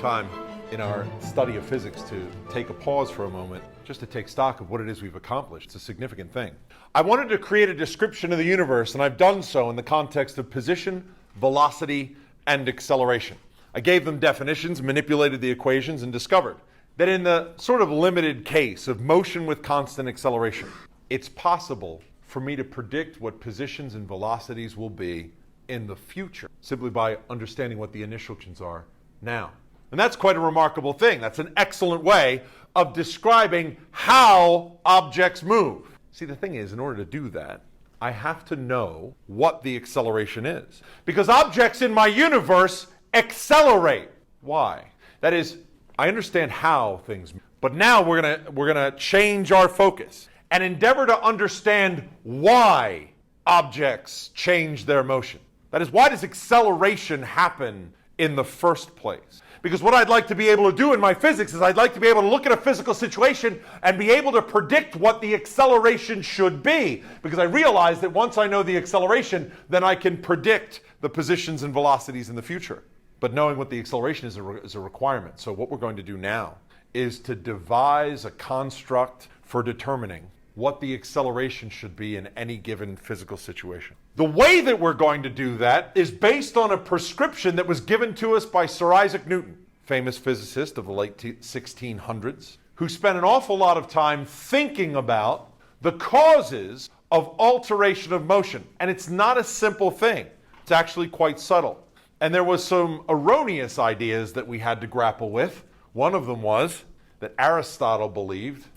time in our study of physics to take a pause for a moment just to take stock of what it is we've accomplished. It's a significant thing. I wanted to create a description of the universe, and I've done so in the context of position, velocity, and acceleration. I gave them definitions, manipulated the equations, and discovered that in the sort of limited case of motion with constant acceleration, it's possible for me to predict what positions and velocities will be in the future simply by understanding what the initial conditions are now. And that's quite a remarkable thing. That's an excellent way of describing how objects move. See, the thing is, in order to do that, I have to know what the acceleration is. Because objects in my universe accelerate. Why? That is, I understand how things move. But now we're gonna change our focus and endeavor to understand why objects change their motion. That is, why does acceleration happen in the first place? Because what I'd like to be able to do in my physics is I'd like to be able to look at a physical situation and be able to predict what the acceleration should be. Because I realize that once I know the acceleration, then I can predict the positions and velocities in the future. But knowing what the acceleration is a requirement. So what we're going to do now is to devise a construct for determining what the acceleration should be in any given physical situation. The way that we're going to do that is based on a prescription that was given to us by Sir Isaac Newton, famous physicist of the late 1600s, who spent an awful lot of time thinking about the causes of alteration of motion. And it's not a simple thing. It's actually quite subtle. And there was some erroneous ideas that we had to grapple with. One of them was that Aristotle believed,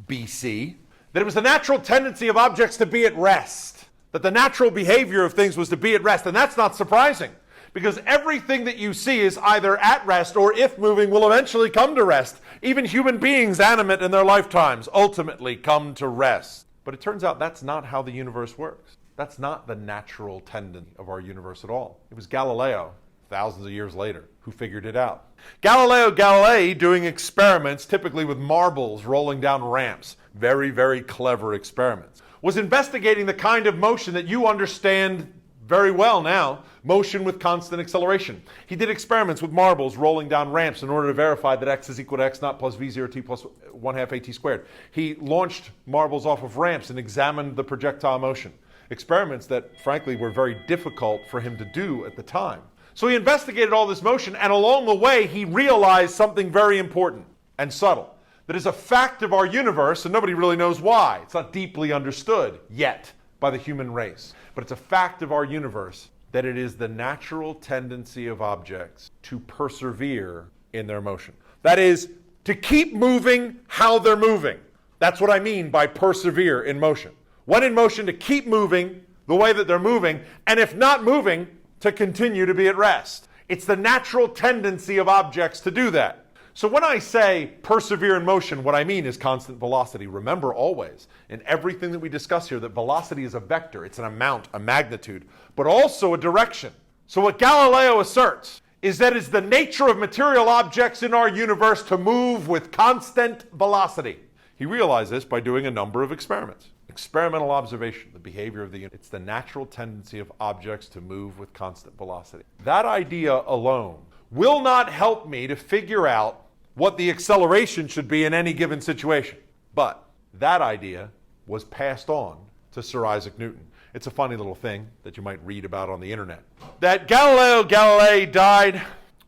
BC, that it was the natural tendency of objects to be at rest, that the natural behavior of things was to be at rest. And that's not surprising, because everything that you see is either at rest or, if moving, will eventually come to rest. Even human beings, animate in their lifetimes, ultimately come to rest. But it turns out that's not how the universe works. That's not the natural tendency of our universe at all. It was Galileo, thousands of years later, who figured it out. Galileo Galilei, doing experiments, typically with marbles rolling down ramps, very, very clever experiments, was investigating the kind of motion that you understand very well now, motion with constant acceleration. He did experiments with marbles rolling down ramps in order to verify that x is equal to x naught plus v 0 t plus 1/2 at squared. He launched marbles off of ramps and examined the projectile motion. Experiments that, frankly, were very difficult for him to do at the time. So he investigated all this motion, and along the way, he realized something very important and subtle. That is a fact of our universe, and nobody really knows why. It's not deeply understood yet by the human race. But it's a fact of our universe that it is the natural tendency of objects to persevere in their motion. That is, to keep moving how they're moving. That's what I mean by persevere in motion. When in motion, to keep moving the way that they're moving, and if not moving, to continue to be at rest. It's the natural tendency of objects to do that. So when I say persevere in motion, what I mean is constant velocity. Remember always, in everything that we discuss here, that velocity is a vector. It's an amount, a magnitude, but also a direction. So what Galileo asserts is that it's the nature of material objects in our universe to move with constant velocity. He realized this by doing a number of experiments. Experimental observation, the behavior of the universe. It's the natural tendency of objects to move with constant velocity. That idea alone will not help me to figure out what the acceleration should be in any given situation. But that idea was passed on to Sir Isaac Newton. It's a funny little thing that you might read about on the internet. That Galileo Galilei died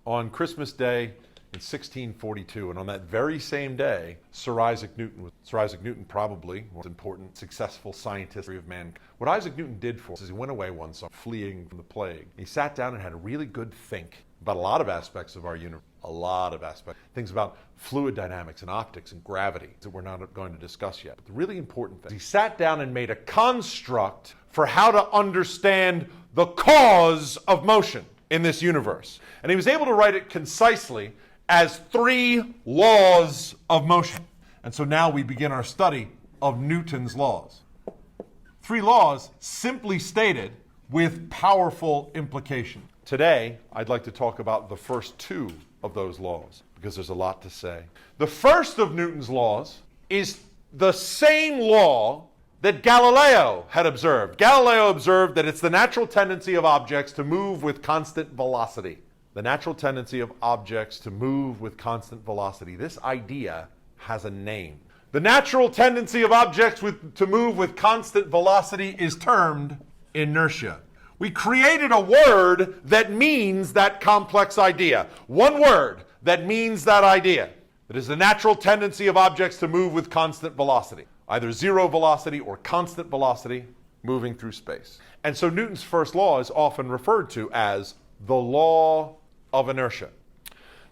on Christmas Day in 1642, and on that very same day, Sir Isaac Newton probably was an important, successful scientist of man. What Isaac Newton did for us is he went away one summer, fleeing from the plague. He sat down and had a really good think about a lot of aspects of our universe, a lot of aspects. Things about fluid dynamics and optics and gravity that we're not going to discuss yet. But the really important thing, he sat down and made a construct for how to understand the cause of motion in this universe. And he was able to write it concisely as 3 laws of motion. And so now we begin our study of Newton's laws. 3 laws, simply stated, with powerful implications. Today, I'd like to talk about the first 2 of those laws, because there's a lot to say. The first of Newton's laws is the same law that Galileo had observed. Galileo observed that it's the natural tendency of objects to move with constant velocity. The natural tendency of objects to move with constant velocity. This idea has a name. The natural tendency of objects to move with constant velocity is termed inertia. We created a word that means that complex idea. One word that means that idea. It is the natural tendency of objects to move with constant velocity, either zero velocity or constant velocity moving through space. And so Newton's first law is often referred to as the law of inertia.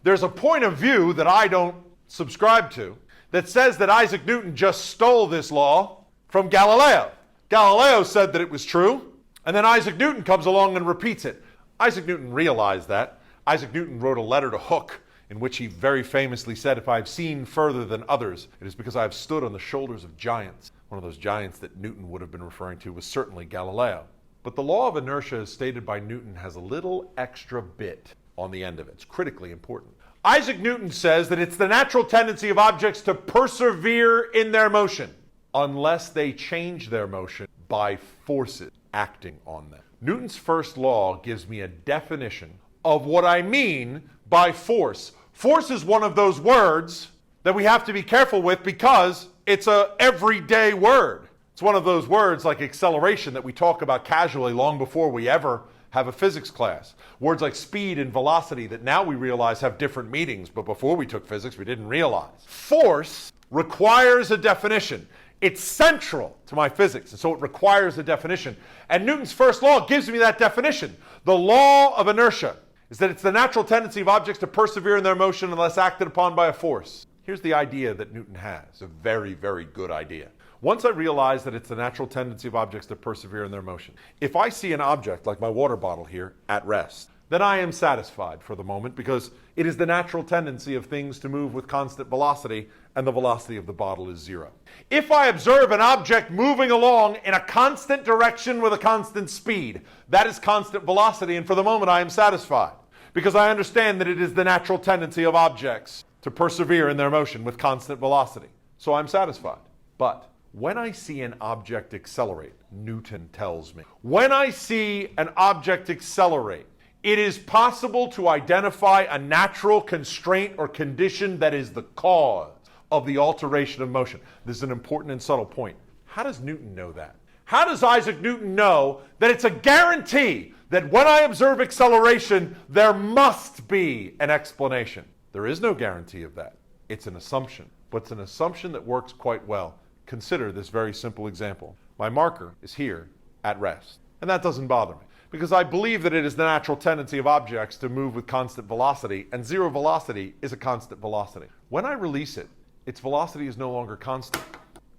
There's a point of view that I don't subscribe to that says that Isaac Newton just stole this law from Galileo. Galileo said that it was true, and then Isaac Newton comes along and repeats it. Isaac Newton realized that. Isaac Newton wrote a letter to Hooke in which he very famously said, "If I have seen further than others, it is because I have stood on the shoulders of giants." One of those giants that Newton would have been referring to was certainly Galileo. But the law of inertia, as stated by Newton, has a little extra bit on the end of it. It's critically important. Isaac Newton says that it's the natural tendency of objects to persevere in their motion unless they change their motion by forces acting on them. Newton's first law gives me a definition of what I mean by force. Force is one of those words that we have to be careful with because it's an everyday word. It's one of those words like acceleration that we talk about casually long before we ever have a physics class. Words like speed and velocity that now we realize have different meanings, but before we took physics, we didn't realize. Force requires a definition. It's central to my physics, and so it requires a definition. And Newton's first law gives me that definition. The law of inertia is that it's the natural tendency of objects to persevere in their motion unless acted upon by a force. Here's the idea that Newton has, a very, very good idea. Once I realize that it's the natural tendency of objects to persevere in their motion, if I see an object like my water bottle here at rest, then I am satisfied for the moment because it is the natural tendency of things to move with constant velocity, and the velocity of the bottle is zero. If I observe an object moving along in a constant direction with a constant speed, that is constant velocity, and for the moment I am satisfied because I understand that it is the natural tendency of objects to persevere in their motion with constant velocity. So I'm satisfied. But when I see an object accelerate, Newton tells me, when I see an object accelerate, it is possible to identify a natural constraint or condition that is the cause of the alteration of motion. This is an important and subtle point. How does Newton know that? How does Isaac Newton know that it's a guarantee that when I observe acceleration, there must be an explanation? There is no guarantee of that. It's an assumption, but it's an assumption that works quite well. Consider this very simple example. My marker is here at rest, and that doesn't bother me because I believe that it is the natural tendency of objects to move with constant velocity, and zero velocity is a constant velocity. When I release it, its velocity is no longer constant,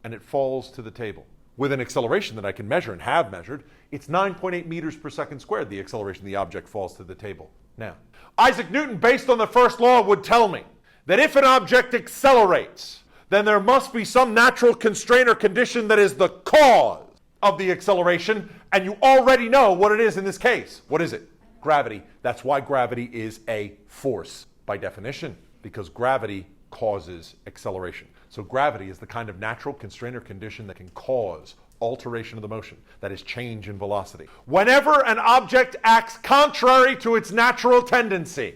and it falls to the table. With an acceleration that I can measure and have measured, it's 9.8 meters per second squared, the acceleration the object falls to the table. Now, Isaac Newton, based on the first law, would tell me that if an object accelerates, then there must be some natural constraint or condition that is the cause of the acceleration, and you already know what it is in this case. What is it? Gravity. That's why gravity is a force by definition, because gravity causes acceleration. So gravity is the kind of natural constraint or condition that can cause alteration of the motion, that is change in velocity. Whenever an object acts contrary to its natural tendency,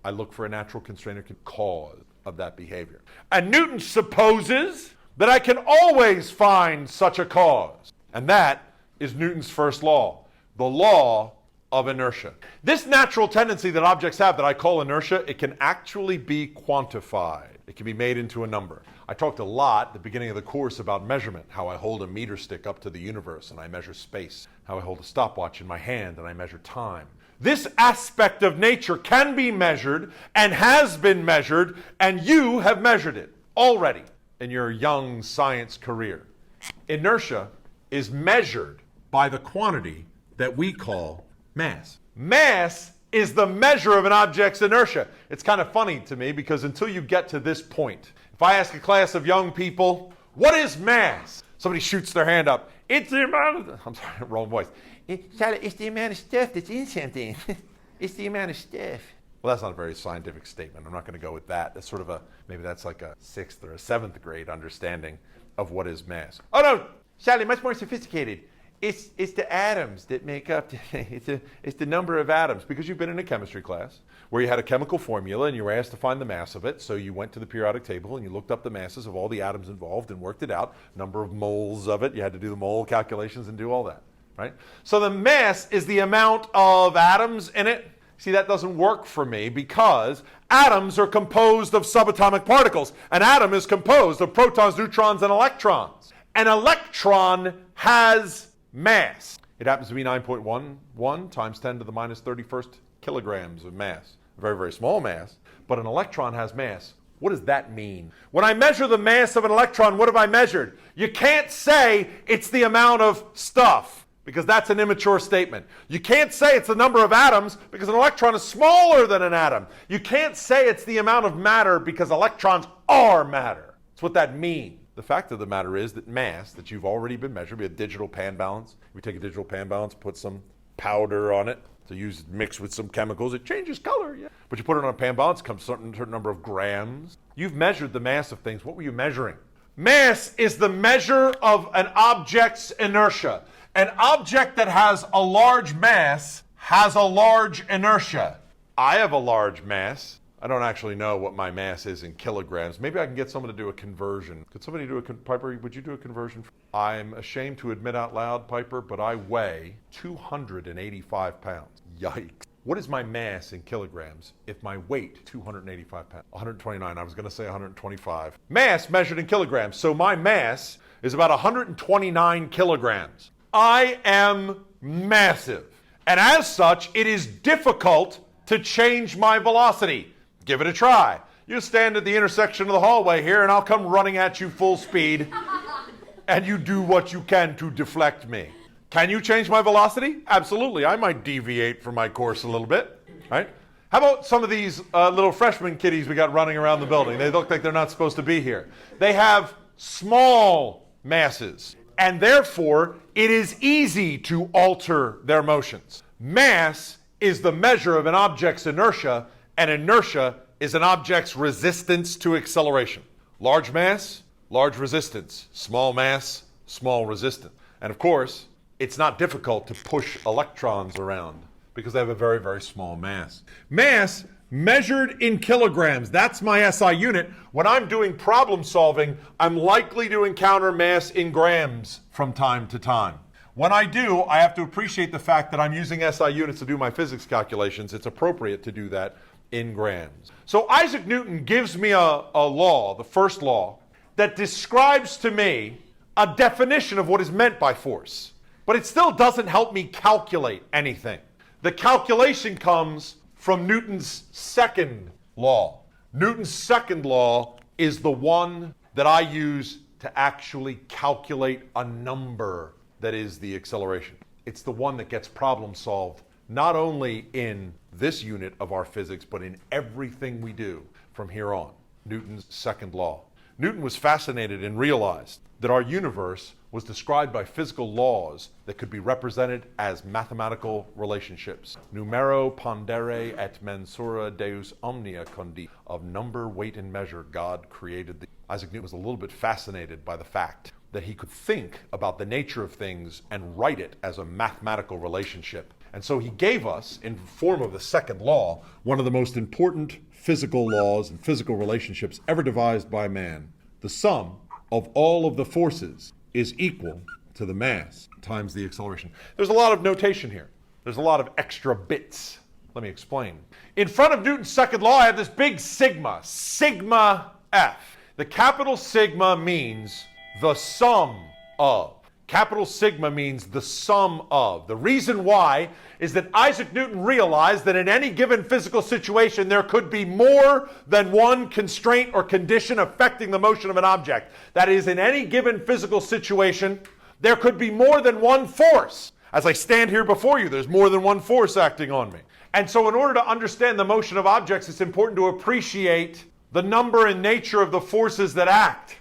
I look for a natural constraint or cause of that behavior. And Newton supposes that I can always find such a cause. And that is Newton's first law, the law of inertia. This natural tendency that objects have that I call inertia, it can actually be quantified. It can be made into a number. I talked a lot at the beginning of the course about measurement, how I hold a meter stick up to the universe and I measure space, how I hold a stopwatch in my hand and I measure time. This aspect of nature can be measured and has been measured, and you have measured it already in your young science career. Inertia is measured by the quantity that we call mass. Mass is the measure of an object's inertia. It's kind of funny to me because until you get to this point, if I ask a class of young people, what is mass? Somebody shoots their hand up. It's the amount of, I'm sorry, wrong voice. It's the amount of stuff that's in something. It's the amount of stuff. Well, that's not a very scientific statement. I'm not going to go with that. That's sort of maybe that's like a 6th or a 7th grade understanding of what is mass. Oh no, Sally, much more sophisticated. It's the atoms that make up. It's the number of atoms. Because you've been in a chemistry class where you had a chemical formula and you were asked to find the mass of it. So you went to the periodic table and you looked up the masses of all the atoms involved and worked it out. Number of moles of it. You had to do the mole calculations and do all that, right? So the mass is the amount of atoms in it. See, that doesn't work for me because atoms are composed of subatomic particles. An atom is composed of protons, neutrons, and electrons. An electron has mass. It happens to be 9.11 times 10 to the minus 31st kilograms of mass. A very, very small mass, but an electron has mass. What does that mean? When I measure the mass of an electron, what have I measured? You can't say it's the amount of stuff, because that's an immature statement. You can't say it's the number of atoms, because an electron is smaller than an atom. You can't say it's the amount of matter, because electrons are matter. That's what that means. The fact of the matter is that mass, that you've already been measured, we have digital pan balance. We take a digital pan balance, put some powder on it, to use mixed with some chemicals, it changes color, yeah. But you put it on a pan balance, it comes a certain number of grams. You've measured the mass of things. What were you measuring? Mass is the measure of an object's inertia. An object that has a large mass has a large inertia. I have a large mass. I don't actually know what my mass is in kilograms. Maybe I can get someone to do a conversion. Could somebody do a Piper, would you do a conversion? I'm ashamed to admit out loud, Piper, but I weigh 285 pounds. Yikes. What is my mass in kilograms if my weight 285 pounds? 129. I was going to say 125. Mass measured in kilograms. So my mass is about 129 kilograms. I am massive. And as such, it is difficult to change my velocity. Give it a try. You stand at the intersection of the hallway here and I'll come running at you full speed and you do what you can to deflect me. Can you change my velocity? Absolutely. I might deviate from my course a little bit, right? How about some of these little freshman kiddies we got running around the building? They look like they're not supposed to be here. They have small masses and therefore it is easy to alter their motions. Mass is the measure of an object's inertia, and inertia is an object's resistance to acceleration. Large mass, large resistance. Small mass, small resistance. And of course, it's not difficult to push electrons around because they have a very, very small mass. Mass measured in kilograms. That's my SI unit. When I'm doing problem solving, I'm likely to encounter mass in grams from time to time. When I do, I have to appreciate the fact that I'm using SI units to do my physics calculations. It's appropriate to do that in grams. So Isaac Newton gives me a law, the first law, that describes to me a definition of what is meant by force. But it still doesn't help me calculate anything. The calculation comes from Newton's second law. Newton's second law is the one that I use to actually calculate a number that is the acceleration. It's the one that gets problem solved not only in this unit of our physics, but in everything we do from here on. Newton's second law. Newton was fascinated and realized that our universe was described by physical laws that could be represented as mathematical relationships. Numero pondere et mensura deus omnia condit. Of number, weight, and measure, God created the... Isaac Newton was a little bit fascinated by the fact that he could think about the nature of things and write it as a mathematical relationship. And so he gave us, in form of the second law, one of the most important physical laws and physical relationships ever devised by man. The sum of all of the forces is equal to the mass times the acceleration. There's a lot of notation here. There's a lot of extra bits. Let me explain. In front of Newton's second law, I have this big sigma, sigma F. The capital sigma means the sum of. Capital sigma means the sum of. The reason why is that Isaac Newton realized that in any given physical situation there could be more than one constraint or condition affecting the motion of an object. That is, in any given physical situation, there could be more than one force. As I stand here before you, there's more than one force acting on me. And so in order to understand the motion of objects, it's important to appreciate the number and nature of the forces that act.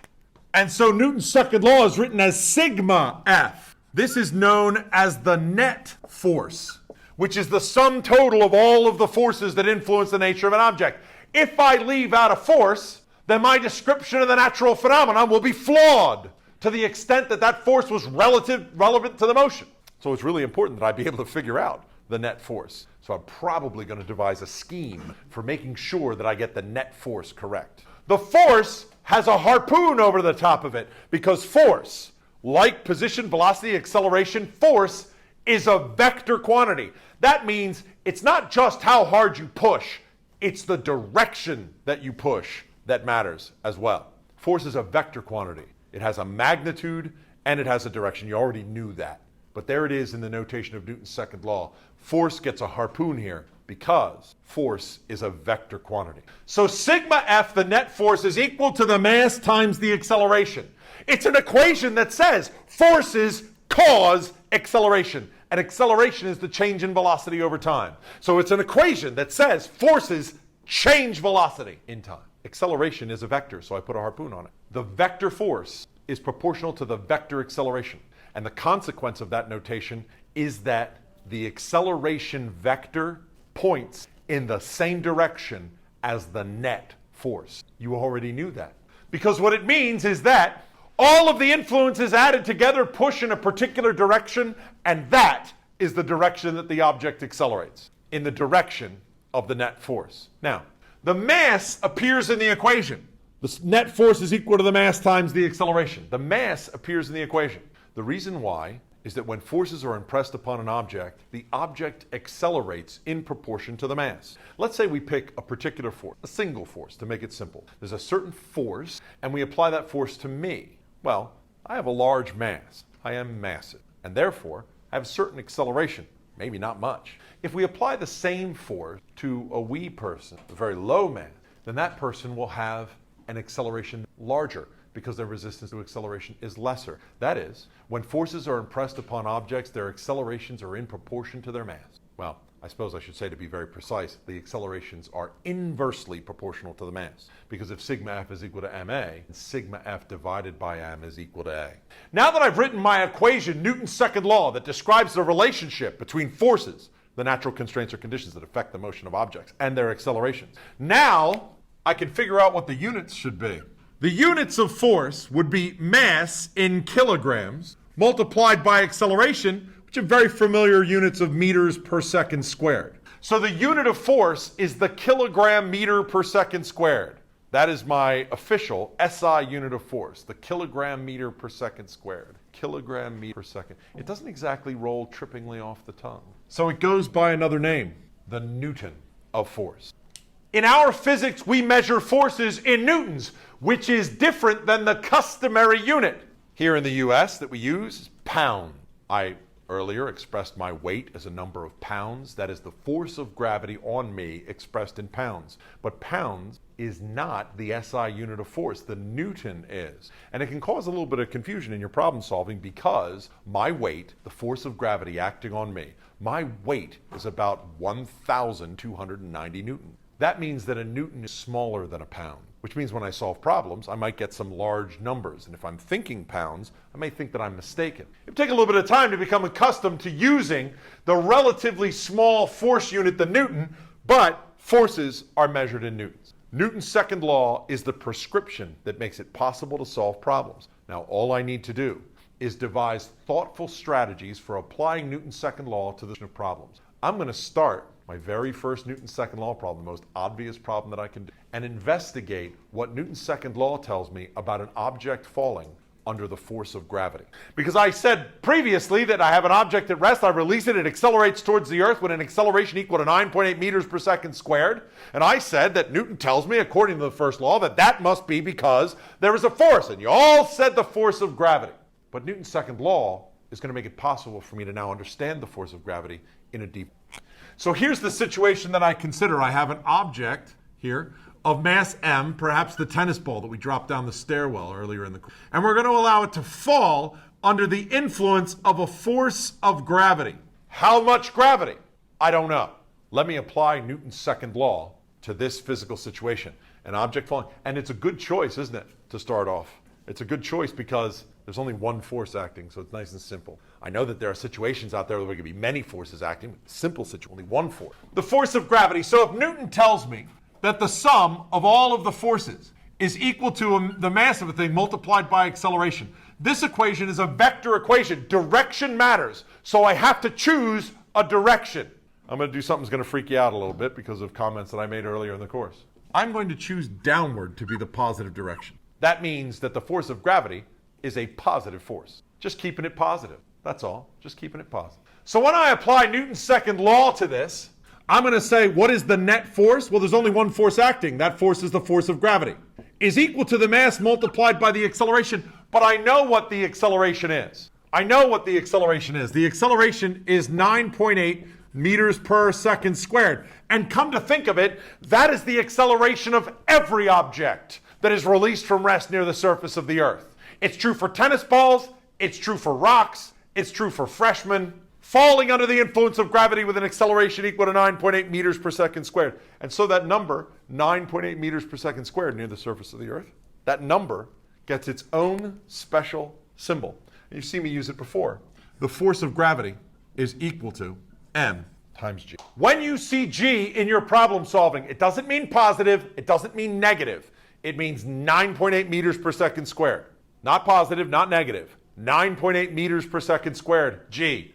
And so Newton's second law is written as sigma F. This is known as the net force, which is the sum total of all of the forces that influence the nature of an object. If I leave out a force, then my description of the natural phenomenon will be flawed to the extent that that force was relevant to the motion. So it's really important that I be able to figure out the net force. So I'm probably going to devise a scheme for making sure that I get the net force correct. The force has a harpoon over the top of it because force, like position, velocity, acceleration, force is a vector quantity. That means it's not just how hard you push, it's the direction that you push that matters as well. Force is a vector quantity. It has a magnitude and it has a direction. You already knew that. But there it is in the notation of Newton's second law. Force gets a harpoon here because force is a vector quantity. So sigma F, the net force, is equal to the mass times the acceleration. It's an equation that says forces cause acceleration, and acceleration is the change in velocity over time. So it's an equation that says forces change velocity in time. Acceleration is a vector, so I put a harpoon on it. The vector force is proportional to the vector acceleration. And the consequence of that notation is that the acceleration vector points in the same direction as the net force. You already knew that. Because what it means is that all of the influences added together push in a particular direction, and that is the direction that the object accelerates, in the direction of the net force. Now, the mass appears in the equation. The net force is equal to the mass times the acceleration. The mass appears in the equation. The reason why is that when forces are impressed upon an object, the object accelerates in proportion to the mass. Let's say we pick a particular force, a single force, to make it simple. There's a certain force, and we apply that force to me. Well, I have a large mass. I am massive, and therefore I have a certain acceleration, maybe not much. If we apply the same force to a wee person, a very low mass, then that person will have an acceleration larger, because their resistance to acceleration is lesser. That is, when forces are impressed upon objects, their accelerations are in proportion to their mass. Well, I suppose I should say, to be very precise, the accelerations are inversely proportional to the mass. Because if sigma F is equal to ma, sigma F divided by m is equal to a. Now that I've written my equation, Newton's second law, that describes the relationship between forces, the natural constraints or conditions that affect the motion of objects, and their accelerations, now I can figure out what the units should be. The units of force would be mass in kilograms multiplied by acceleration, which are very familiar units of meters per second squared. So the unit of force is the kilogram meter per second squared. That is my official SI unit of force, the kilogram meter per second squared. Kilogram meter per second. It doesn't exactly roll trippingly off the tongue. So it goes by another name, the Newton of force. In our physics, we measure forces in newtons, which is different than the customary unit. Here in the US that we use is pound. I earlier expressed my weight as a number of pounds. That is the force of gravity on me expressed in pounds. But pounds is not the SI unit of force. The Newton is. And it can cause a little bit of confusion in your problem solving because my weight, the force of gravity acting on me, my weight is about 1,290 newtons. That means that a newton is smaller than a pound, which means when I solve problems, I might get some large numbers. And if I'm thinking pounds, I may think that I'm mistaken. It would take a little bit of time to become accustomed to using the relatively small force unit, the newton, but forces are measured in newtons. Newton's second law is the prescription that makes it possible to solve problems. Now, all I need to do is devise thoughtful strategies for applying Newton's second law to the solution of problems. I'm going to start my very first Newton's second law problem, the most obvious problem that I can do, and investigate what Newton's second law tells me about an object falling under the force of gravity. Because I said previously that I have an object at rest, I release it, it accelerates towards the earth with an acceleration equal to 9.8 meters per second squared. And I said that Newton tells me, according to the first law, that that must be because there is a force. And you all said the force of gravity. But Newton's second law is going to make it possible for me to now understand the force of gravity in a deep way. So here's the situation that I consider. I have an object here of mass m, perhaps the tennis ball that we dropped down the stairwell earlier in the course. And we're going to allow it to fall under the influence of a force of gravity. How much gravity? I don't know. Let me apply Newton's second law to this physical situation. An object falling. And it's a good choice, isn't it, to start off? It's a good choice because there's only one force acting, so it's nice and simple. I know that there are situations out there where there could be many forces acting. Simple situation, only one force. The force of gravity. So if Newton tells me that the sum of all of the forces is equal to the mass of a thing multiplied by acceleration, This equation is a vector equation. Direction matters. So I have to choose a direction. I'm going to do something that's going to freak you out a little bit because of comments that I made earlier in the course. I'm going to choose downward to be the positive direction. That means that the force of gravity is a positive force. Just keeping it positive. That's all. Just keeping it positive. So when I apply Newton's second law to this, I'm going to say, what is the net force? Well, there's only one force acting. That force is the force of gravity. Is equal to the mass multiplied by the acceleration. But I know what the acceleration is. I know what the acceleration is. The acceleration is 9.8 meters per second squared. And come to think of it, that is the acceleration of every object that is released from rest near the surface of the Earth. It's true for tennis balls. It's true for rocks. It's true for freshmen falling under the influence of gravity with an acceleration equal to 9.8 meters per second squared. And so that number, 9.8 meters per second squared near the surface of the Earth, that number gets its own special symbol. And you've seen me use it before. The force of gravity is equal to m times g. When you see g in your problem solving, it doesn't mean positive, it doesn't mean negative. It means 9.8 meters per second squared. Not positive, not negative. 9.8 meters per second squared, g.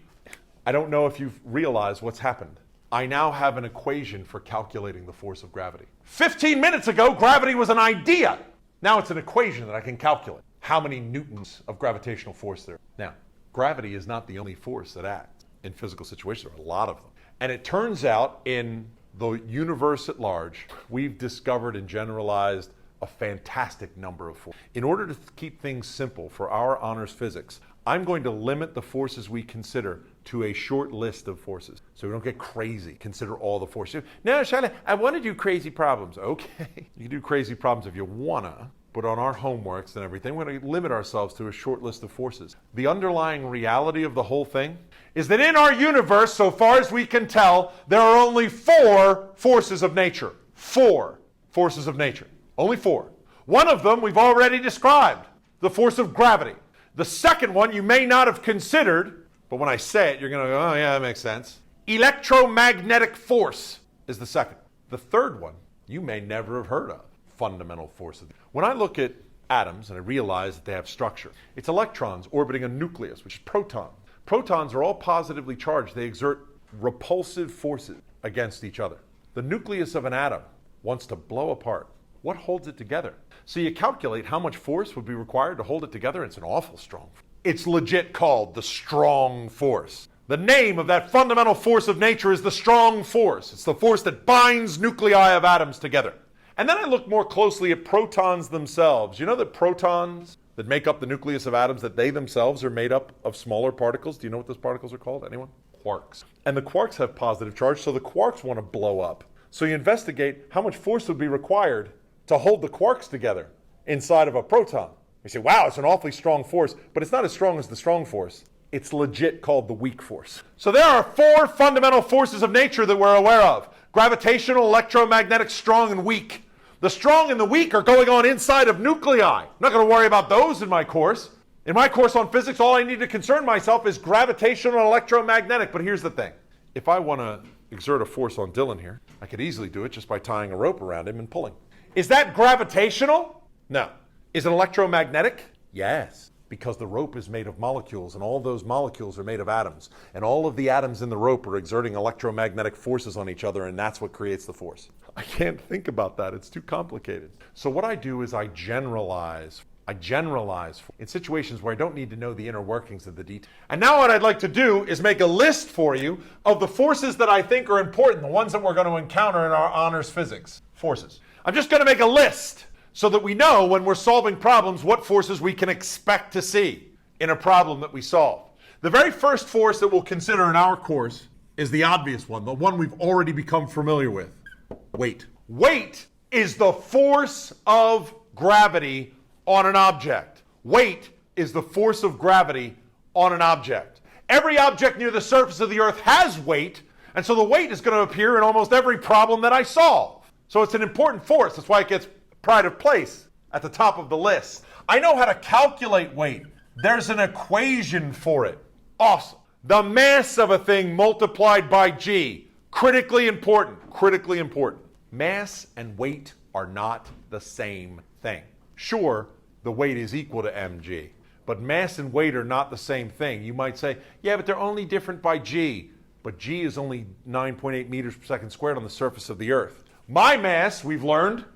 I don't know if you've realized what's happened. I now have an equation for calculating the force of gravity. 15 minutes ago, gravity was an idea. Now it's an equation that I can calculate. How many newtons of gravitational force there are. Now, gravity is not the only force that acts in physical situations. There are a lot of them. And it turns out in the universe at large, we've discovered and generalized a fantastic number of forces. In order to keep things simple for our honors physics, I'm going to limit the forces we consider to a short list of forces. So we don't get crazy. Consider all the forces. No, Charlie, I want to do crazy problems. Okay. You can do crazy problems if you wanna, but on our homeworks and everything, we're going to limit ourselves to a short list of forces. The underlying reality of the whole thing is that in our universe, so far as we can tell, there are only 4 forces of nature. 4 forces of nature. Only 4. One of them we've already described, the force of gravity. The second one you may not have considered, but when I say it, you're going to go, oh yeah, that makes sense. Electromagnetic force is the second. The third one you may never have heard of, fundamental force. When I look at atoms and I realize that they have structure, it's electrons orbiting a nucleus, which is proton. Protons are all positively charged. They exert repulsive forces against each other. The nucleus of an atom wants to blow apart. What holds it together? So you calculate how much force would be required to hold it together. It's an awful strong force. It's legit called the strong force. The name of that fundamental force of nature is the strong force. It's the force that binds nuclei of atoms together. And then I look more closely at protons themselves. You know that protons that make up the nucleus of atoms, that they themselves are made up of smaller particles? Do you know what those particles are called? Anyone? Quarks. And the quarks have positive charge, so the quarks want to blow up. So you investigate how much force would be required to hold the quarks together inside of a proton. You say, wow, it's an awfully strong force, but it's not as strong as the strong force. It's legit called the weak force. So there are 4 fundamental forces of nature that we're aware of. Gravitational, electromagnetic, strong, and weak. The strong and the weak are going on inside of nuclei. I'm not going to worry about those in my course. In my course on physics, all I need to concern myself is gravitational and electromagnetic. But here's the thing. If I want to exert a force on Dylan here, I could easily do it just by tying a rope around him and pulling. Is that gravitational? No. Is it electromagnetic? Yes. Because the rope is made of molecules, and all those molecules are made of atoms. And all of the atoms in the rope are exerting electromagnetic forces on each other, and that's what creates the force. I can't think about that. It's too complicated. So what I do is I generalize in situations where I don't need to know the inner workings of the detail. And now what I'd like to do is make a list for you of the forces that I think are important, the ones that we're going to encounter in our honors physics. Forces. I'm just going to make a list so that we know when we're solving problems what forces we can expect to see in a problem that we solve. The very first force that we'll consider in our course is the obvious one, the one we've already become familiar with. Weight. Weight is the force of gravity on an object. Weight is the force of gravity on an object. Every object near the surface of the Earth has weight, and so the weight is going to appear in almost every problem that I solve. So it's an important force. That's why it gets pride of place at the top of the list. I know how to calculate weight. There's an equation for it. Awesome. The mass of a thing multiplied by g. Critically important. Critically important. Mass and weight are not the same thing. Sure, the weight is equal to mg, But mass and weight are not the same thing. You might say, yeah, but they're only different by g. But g is only 9.8 meters per second squared on the surface of the Earth. My mass, we've learned,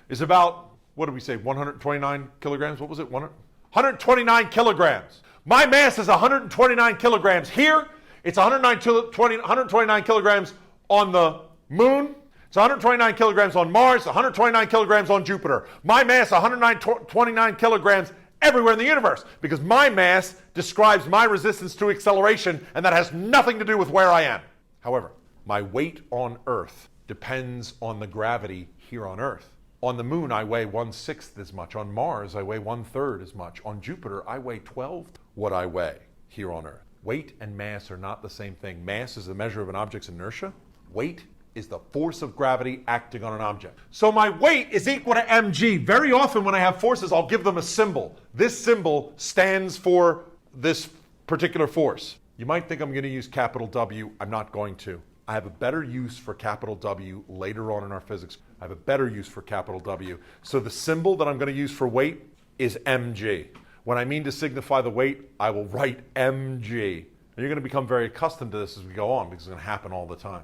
is about, what did we say, 129 kilograms? What was it? 129 kilograms. My mass is 129 kilograms here. It's 129 kilograms on the moon. It's 129 kilograms on Mars, 129 kilograms on Jupiter. My mass, 129 kilograms everywhere in the universe, because my mass describes my resistance to acceleration, and that has nothing to do with where I am. However, my weight on Earth depends on the gravity here on Earth. On the moon, I weigh 1/6 as much. On Mars, I weigh 1/3 as much. On Jupiter, I weigh 12 what I weigh here on Earth. Weight and mass are not the same thing. Mass is the measure of an object's inertia. Weight is the force of gravity acting on an object. So my weight is equal to mg. Very often when I have forces, I'll give them a symbol. This symbol stands for this particular force. You might think I'm going to use capital W. I'm not going to. I have a better use for capital W later on in our physics. I have a better use for capital W. So the symbol that I'm going to use for weight is mg. When I mean to signify the weight, I will write mg. And you're going to become very accustomed to this as we go on, because it's going to happen all the time.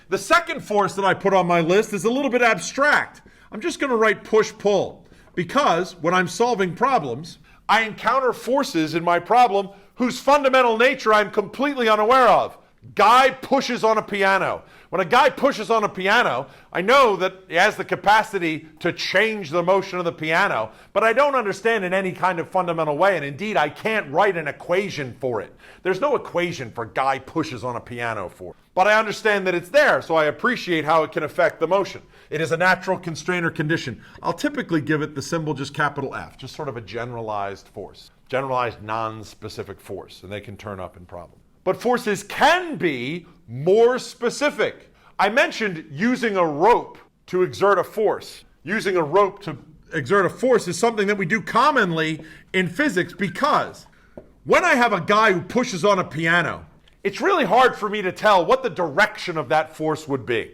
The second force that I put on my list is a little bit abstract. I'm just going to write push-pull, because when I'm solving problems, I encounter forces in my problem whose fundamental nature I'm completely unaware of. Guy pushes on a piano. When a guy pushes on a piano, I know that he has the capacity to change the motion of the piano, but I don't understand in any kind of fundamental way, and indeed I can't write an equation for it. There's no equation for guy pushes on a piano for. But I understand that it's there, so I appreciate how it can affect the motion. It is a natural constraint or condition. I'll typically give it the symbol just capital F, just sort of a generalized force, generalized non-specific force, and they can turn up in problems. But forces can be more specific. I mentioned using a rope to exert a force. Using a rope to exert a force is something that we do commonly in physics, because when I have a guy who pushes on a piano, it's really hard for me to tell what the direction of that force would be.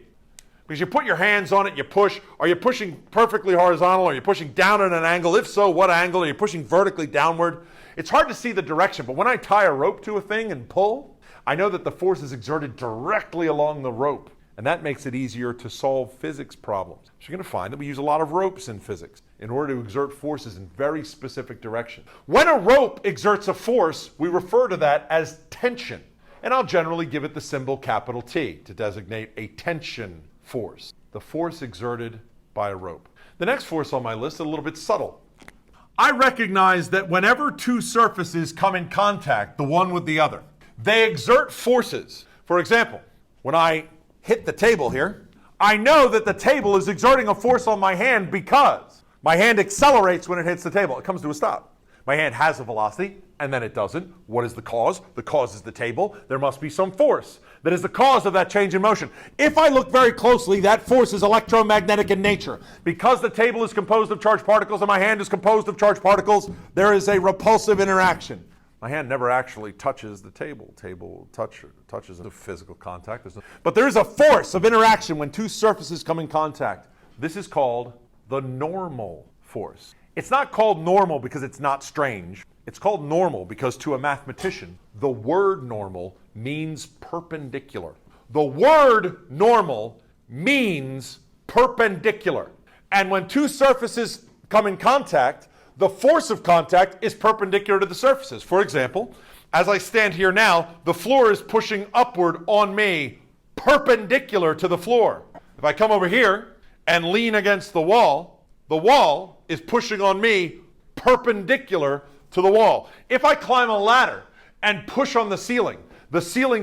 Because you put your hands on it, you push. Are you pushing perfectly horizontal? Are you pushing down at an angle? If so, what angle? Are you pushing vertically downward? It's hard to see the direction, but when I tie a rope to a thing and pull, I know that the force is exerted directly along the rope, and that makes it easier to solve physics problems. So you're going to find that we use a lot of ropes in physics in order to exert forces in very specific directions. When a rope exerts a force, we refer to that as tension, and I'll generally give it the symbol capital T to designate a tension force, the force exerted by a rope. The next force on my list is a little bit subtle. I recognize that whenever two surfaces come in contact, the one with the other, they exert forces. For example, when I hit the table here, I know that the table is exerting a force on my hand because my hand accelerates when it hits the table. It comes to a stop. My hand has a velocity, and then it doesn't. What is the cause? The cause is the table. There must be some force that is the cause of that change in motion. If I look very closely, that force is electromagnetic in nature. Because the table is composed of charged particles and my hand is composed of charged particles, there is a repulsive interaction. My hand never actually touches the table. Table touches a physical contact. But there is a force of interaction when two surfaces come in contact. This is called the normal force. It's not called normal because it's not strange. It's called normal because to a mathematician, the word normal means perpendicular. The word normal means perpendicular. And when two surfaces come in contact, the force of contact is perpendicular to the surfaces. For example, as I stand here now, the floor is pushing upward on me, perpendicular to the floor. If I come over here and lean against the wall is pushing on me, perpendicular to the wall. If I climb a ladder and push on the ceiling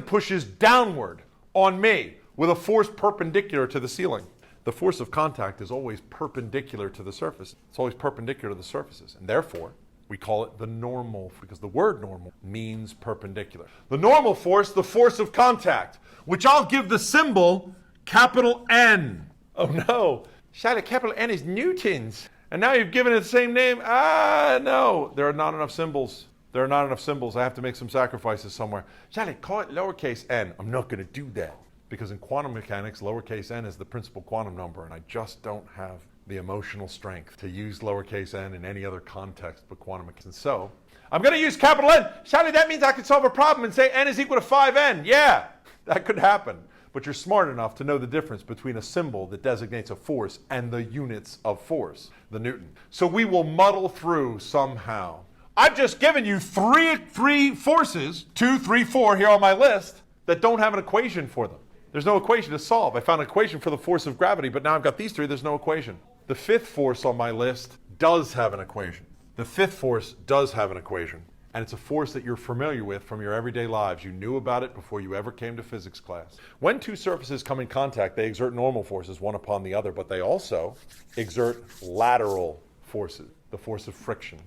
pushes downward on me with a force perpendicular to the ceiling. The force of contact is always perpendicular to the surface. It's always perpendicular to the surfaces. And therefore, we call it the normal, because the word normal means perpendicular. The normal force, the force of contact, which I'll give the symbol capital N. Oh no, Charlie, capital N is newtons. and now you've given it the same name. No, there are not enough symbols. There are not enough symbols. I have to make some sacrifices somewhere. Charlie, call it lowercase n. I'm not going to do that because in quantum mechanics, lowercase n is the principal quantum number, and I just don't have the emotional strength to use lowercase n in any other context but quantum mechanics. And so, I'm going to use capital N. Shally, that means I can solve a problem and say n is equal to 5n. Yeah, that could happen. But you're smart enough to know the difference between a symbol that designates a force and the units of force, the Newton. So we will muddle through somehow. I've just given you three forces, 2, 3, 4 here on my list, that don't have an equation for them. There's no equation to solve. I found an equation for the force of gravity, but now I've got these three, there's no equation. The fifth force on my list does have an equation. The fifth force does have an equation, and it's a force that you're familiar with from your everyday lives. You knew about it before you ever came to physics class. When two surfaces come in contact, they exert normal forces one upon the other, but they also exert lateral forces, the force of friction.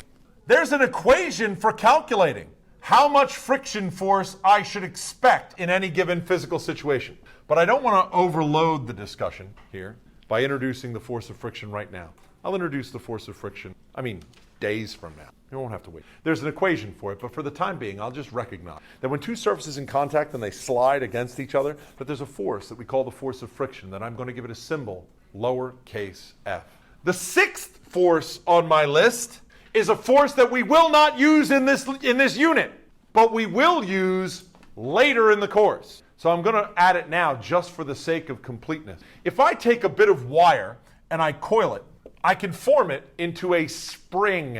There's an equation for calculating how much friction force I should expect in any given physical situation. But I don't want to overload the discussion here by introducing the force of friction right now. I'll introduce the force of friction, days from now. You won't have to wait. There's an equation for it, but for the time being, I'll just recognize that when two surfaces in contact and they slide against each other, that there's a force that we call the force of friction, that I'm going to give it a symbol, lowercase f. The sixth force on my list is a force that we will not use in this unit, but we will use later in the course. So I'm going to add it now just for the sake of completeness. If I take a bit of wire and I coil it, I can form it into a spring.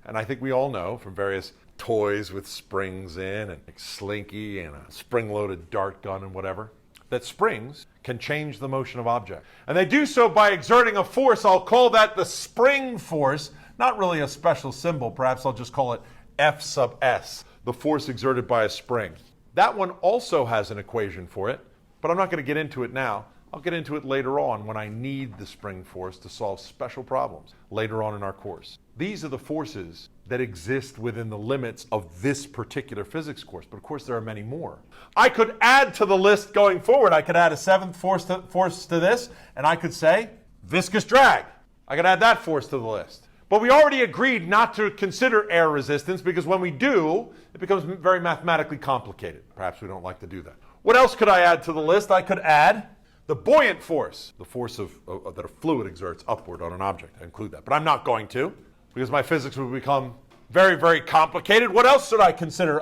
And I think we all know from various toys with springs in, and like Slinky and a spring-loaded dart gun and whatever, that springs can change the motion of objects. And they do so by exerting a force. I'll call that the spring force. Not really a special symbol. Perhaps I'll just call it F sub S, the force exerted by a spring. That one also has an equation for it, but I'm not going to get into it now. I'll get into it later on when I need the spring force to solve special problems later on in our course. These are the forces that exist within the limits of this particular physics course, but of course there are many more. I could add to the list going forward. I could add a seventh force to this, and I could say viscous drag. I could add that force to the list. But we already agreed not to consider air resistance, because when we do, it becomes very mathematically complicated. Perhaps we don't like to do that. What else could I add to the list? I could add the buoyant force, the force that a fluid exerts upward on an object. I include that. But I'm not going to, because my physics would become very, very complicated. What else should I consider?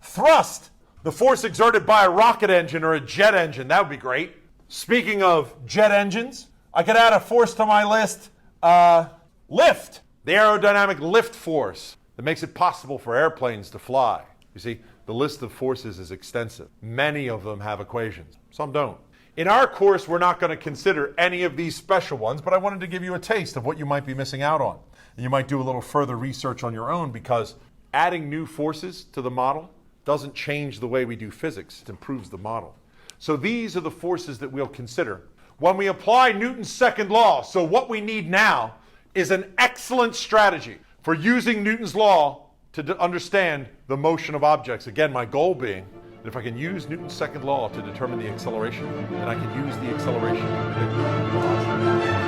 Thrust, the force exerted by a rocket engine or a jet engine. That would be great. Speaking of jet engines, I could add a force to my list. Lift, the aerodynamic lift force that makes it possible for airplanes to fly. You see, the list of forces is extensive. Many of them have equations. Some don't. In our course, we're not going to consider any of these special ones, but I wanted to give you a taste of what you might be missing out on. And you might do a little further research on your own, because adding new forces to the model doesn't change the way we do physics. It improves the model. So these are the forces that we'll consider when we apply Newton's second law. So what we need now is an excellent strategy for using Newton's law to understand the motion of objects. Again, my goal being that if I can use Newton's second law to determine the acceleration, then I can use the acceleration to predict the velocity.